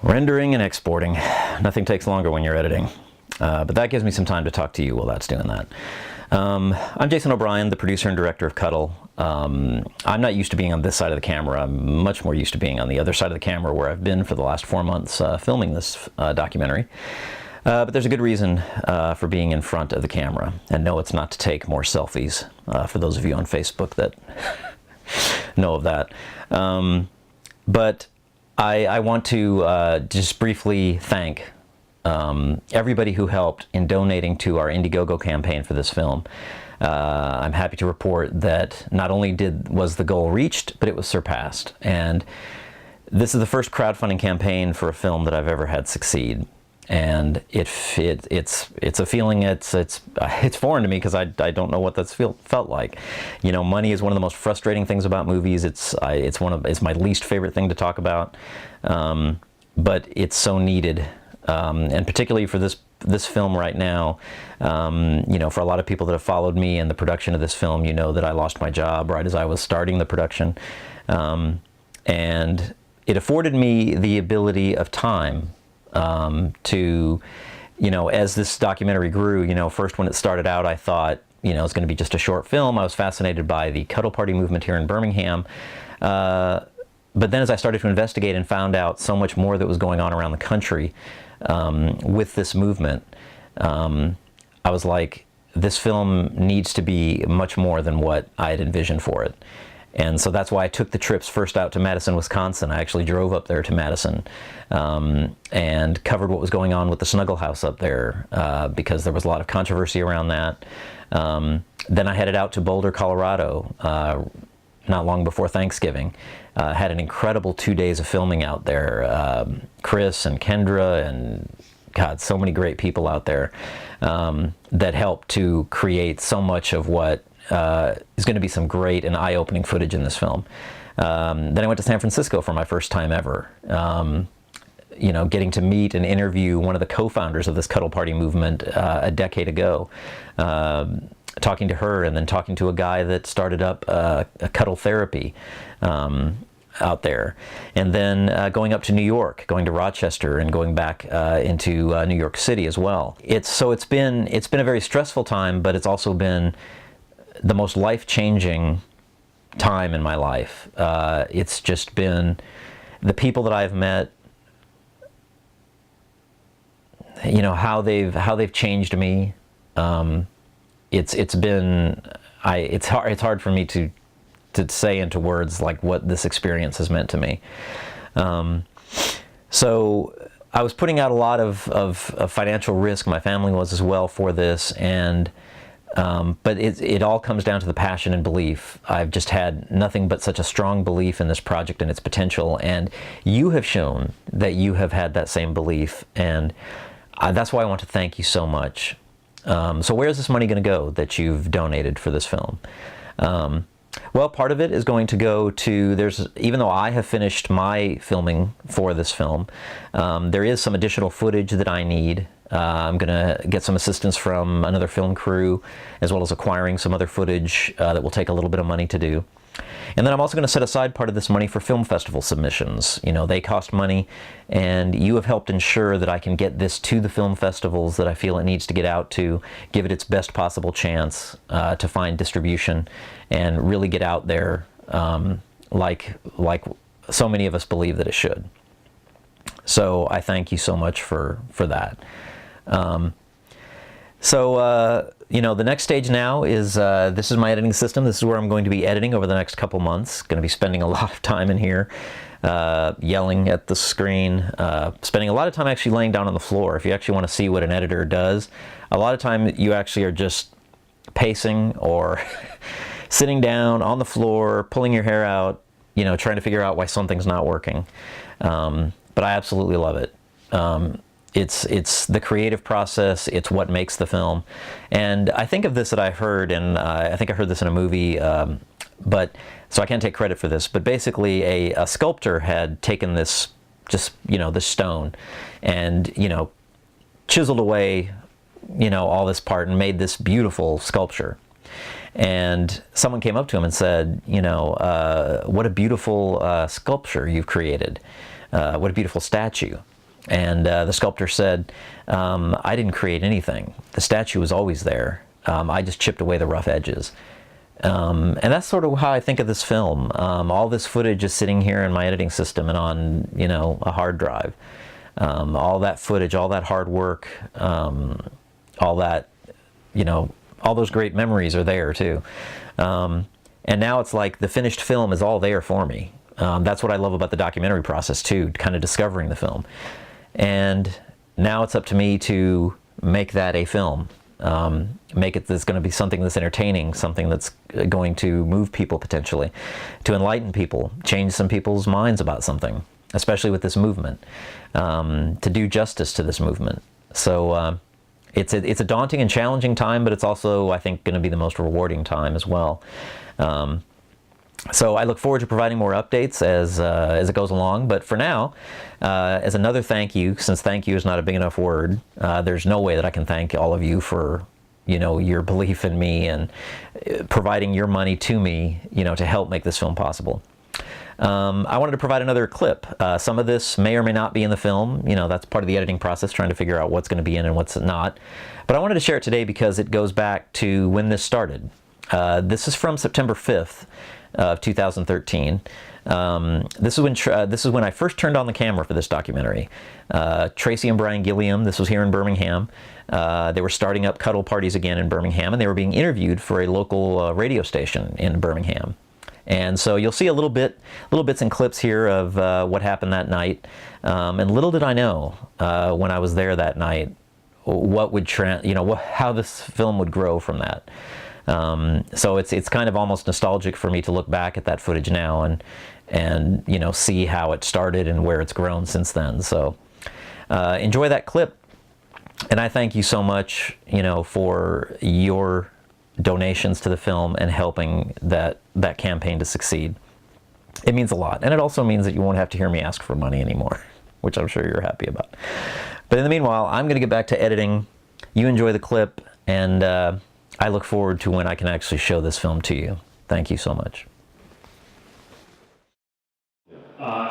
Rendering and exporting. Nothing takes longer when you're editing. But that gives me some time to talk to you while that's doing that. I'm Jason O'Brien, the producer and director of CUDDLE. I'm not used to being on this side of the camera. I'm much more used to being on the other side of the camera, where I've been for the last 4 months filming this documentary. But there's a good reason for being in front of the camera. And no, it's not to take more selfies, for those of you on Facebook that know of that. But I want to just briefly thank everybody who helped in donating to our Indiegogo campaign for this film. I'm happy to report that not only was the goal reached, but it was surpassed. And this is the first crowdfunding campaign for a film that I've ever had succeed. And it's a feeling it's foreign to me, because I don't know what that's felt like. You know, money is one of the most frustrating things about movies. It's my least favorite thing to talk about, but it's so needed, and particularly for this film right now. You know, for a lot of people that have followed me in the production of this film, you know that I lost my job right as I was starting the production, and it afforded me the ability of time. To, you know, as this documentary grew, you know, first when it started out, I thought, you know, it's going to be just a short film. I was fascinated by the Cuddle Party movement here in Birmingham. But then as I started to investigate and found out so much more that was going on around the country with this movement, I was like, this film needs to be much more than what I had envisioned for it. And so that's why I took the trips first out to Madison, Wisconsin. I actually drove up there to Madison and covered what was going on with the Snuggle House up there, because there was a lot of controversy around that. Then I headed out to Boulder, Colorado, not long before Thanksgiving. Had an incredible 2 days of filming out there. Chris and Kendra and, God, so many great people out there that helped to create so much of what is going to be some great and eye-opening footage in this film. Then I went to San Francisco for my first time ever. You know, getting to meet and interview one of the co-founders of this Cuddle Party movement a decade ago. Talking to her, and then talking to a guy that started up a cuddle therapy out there. And then going up to New York, going to Rochester, and going back into New York City as well. It's been a very stressful time, but it's also been the most life-changing time in my life. It's just been the people that I've met, you know, how they've changed me. It's hard for me to say into words like what this experience has meant to me. So I was putting out a lot of financial risk. My family was as well for this, and but it all comes down to the passion and belief. I've just had nothing but such a strong belief in this project and its potential, and you have shown that you have had that same belief, and that's why I want to thank you so much. So where is this money going to go that you've donated for this film? Well, part of it is going to go to, even though I have finished my filming for this film, there is some additional footage that I need. I'm going to get some assistance from another film crew, as well as acquiring some other footage that will take a little bit of money to do. And then I'm also going to set aside part of this money for film festival submissions. You know, they cost money, and you have helped ensure that I can get this to the film festivals that I feel it needs to get out to, give it its best possible chance to find distribution, and really get out there like so many of us believe that it should. So I thank you so much for that. You know, the next stage now is, this is my editing system. This is where I'm going to be editing over the next couple months. Going to be spending a lot of time in here, yelling at the screen, spending a lot of time actually laying down on the floor. If you actually want to see what an editor does, a lot of time you actually are just pacing or sitting down on the floor, pulling your hair out, you know, trying to figure out why something's not working. But I absolutely love it. It's the creative process. It's what makes the film. And I think of this that I heard, and I think I heard this in a movie, but so I can't take credit for this, but basically a sculptor had taken this, just, you know, this stone, and, you know, chiseled away, you know, all this part and made this beautiful sculpture. And someone came up to him and said, you know, what a beautiful sculpture you've created. what a beautiful statue. And the sculptor said, I didn't create anything. The statue was always there. I just chipped away the rough edges. And that's sort of how I think of this film. All this footage is sitting here in my editing system and on, you know, a hard drive. All that footage, all that hard work, all that, you know, all those great memories are there too. And now it's like the finished film is all there for me. That's what I love about the documentary process too, kind of discovering the film. And now it's up to me to make that a film. Make it that's going to be something that's entertaining, something that's going to move people potentially, to enlighten people, change some people's minds about something, especially with this movement, to do justice to this movement. So it's a daunting and challenging time, but it's also, I think, going to be the most rewarding time as well. So I look forward to providing more updates as it goes along. But for now, as another thank you, since thank you is not a big enough word, there's no way that I can thank all of you for, you know, your belief in me and providing your money to me, you know, to help make this film possible. I wanted to provide another clip. Some of this may or may not be in the film. You know, that's part of the editing process, trying to figure out what's going to be in and what's not. But I wanted to share it today because it goes back to when this started. This is from September 5th of 2013. This is when I first turned on the camera for this documentary. Tracy and Brian Gilliam, this was here in Birmingham. They were starting up CUDDLE parties again in Birmingham, and they were being interviewed for a local radio station in Birmingham. And so you'll see little bits and clips here of what happened that night. And little did I know when I was there that night what would how this film would grow from that. So it's kind of almost nostalgic for me to look back at that footage now and you know, see how it started and where it's grown since then. So enjoy that clip, and I thank you so much, you know, for your donations to the film and helping that campaign to succeed. It means a lot, and it also means that you won't have to hear me ask for money anymore, which I'm sure you're happy about. But in the meanwhile, I'm going to get back to editing. You enjoy the clip, and I look forward to when I can actually show this film to you. Thank you so much.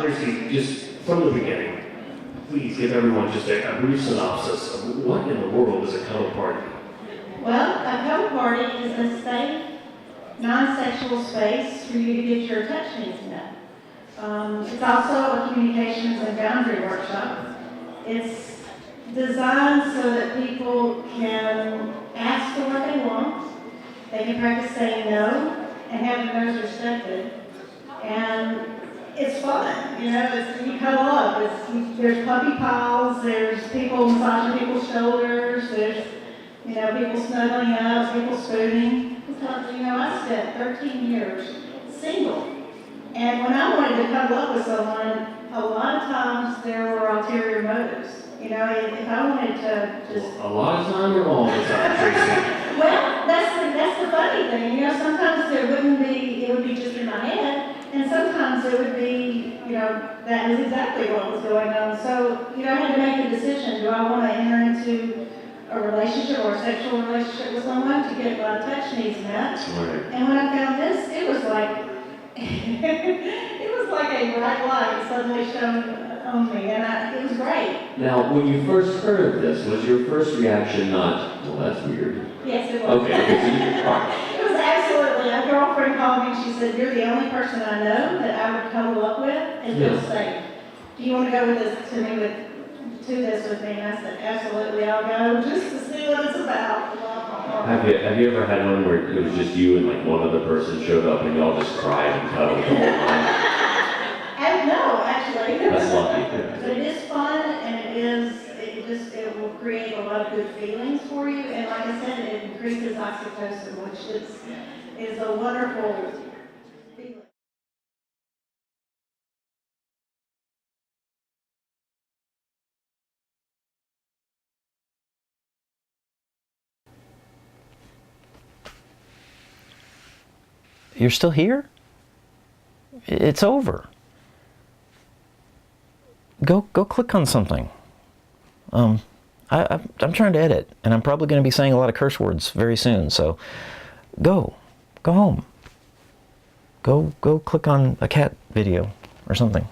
Tracy, just from the beginning, please give everyone just a brief synopsis of what in the world is a CUDDLE party. Well, a CUDDLE party is a safe, non-sexual space for you to get your touch needs met. It's also a communications and boundary workshop. It's designed so that people can ask for what they want, they can practice saying no, and have their no's respected. And it's fun, you know, you cuddle up. There's puppy piles, there's people massaging people's shoulders, there's, you know, people snuggling up, people spooning. Because, you know, I spent 13 years single. And when I wanted to cuddle up with someone, a lot of times there were ulterior motives. You know, if I wanted to just... A lot of time or all the time, Tracy? Well, that's the funny thing. You know, sometimes it would be just in my head, and sometimes it would be, you know, that was exactly what was going on. So, you know, I had to make a decision. Do I want to enter into a relationship or a sexual relationship with someone to get my touch needs met? Right. And when I found this, it was like, it was like a bright light suddenly shone on me, and it was great. Now, when you first heard of this, was your first reaction not, well, that's weird? Yes, it was. Okay, It was absolutely. A girlfriend called me and she said, "You're the only person I know that I would cuddle up with and feel safe. Do you want to go with this to this with me?" And I said, "Absolutely, I'll go just to see what it's about." Have you ever had one where it was just you and like one other person showed up and y'all just cried and cuddled the whole time? No, actually. That's lucky. But it is fun, and it will create a lot of good feelings for you. And like I said, it increases oxytocin, which is a wonderful feeling. You're still here? It's over. Go click on something. I'm trying to edit, and I'm probably going to be saying a lot of curse words very soon, so go home. Go click on a cat video or something.